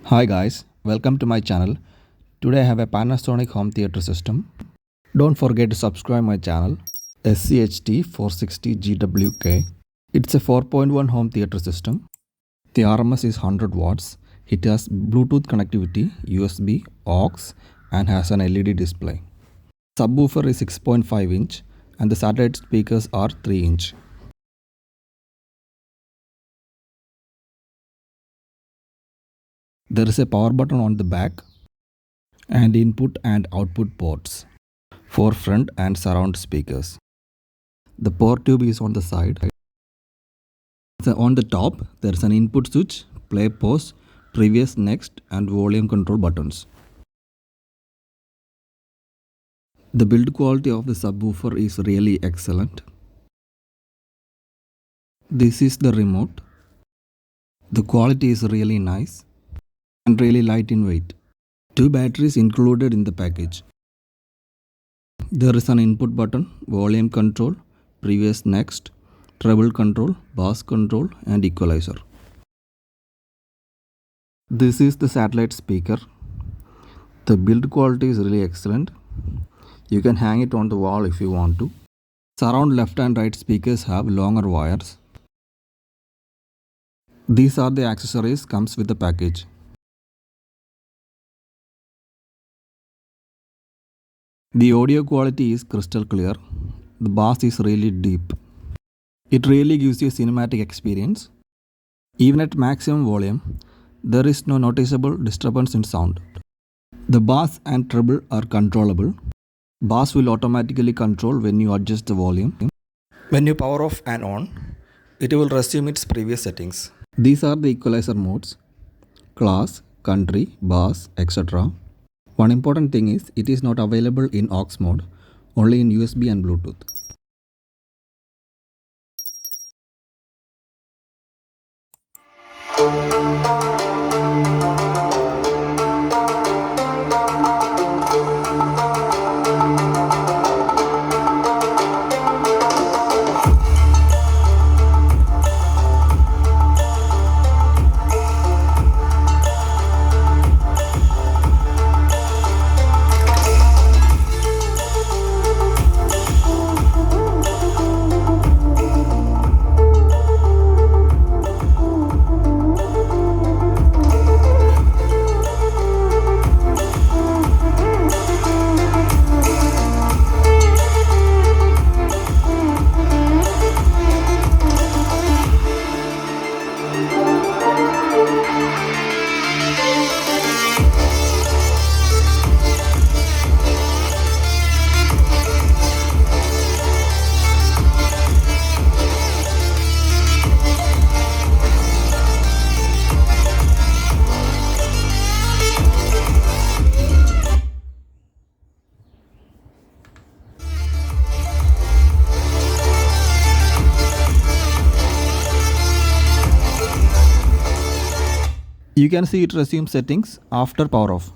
Hi guys, welcome to my channel. Today I have a Panasonic home theater system. Don't forget to subscribe my channel SC-HT460GW-K. It's a 4.1 home theater system. The RMS is 100 watts. It has Bluetooth connectivity, USB, aux and has an LED display. Subwoofer is 6.5 inch and the satellite speakers are 3 inch. There is a power button on the back and input and output ports for front and surround speakers. The port tube is on the side. So on the top, there is an input switch, play, pause, previous, next and volume control buttons. The build quality of the subwoofer is really excellent. This is the remote. The quality is really nice and really light in weight. 2 batteries included in the package. There is an input button, volume control, previous, next, treble control, bass control and equalizer. This is the satellite speaker. The build quality is really excellent. You can hang it on the wall if you want to. Surround left and right speakers have longer wires. These are the accessories comes with the package. The audio quality is crystal clear. The bass is really deep. It really gives you a cinematic experience. Even at maximum volume, there is no noticeable disturbance in sound. The bass and treble are controllable. Bass will automatically control when you adjust the volume. When you power off and on, it will resume its previous settings. These are the equalizer modes: class, country, bass, etc. One important thing is it is not available in aux mode, only in USB and Bluetooth. You can see it resume settings after power off.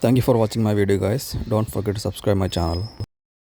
Thank you for watching my video guys. Don't forget to subscribe my channel.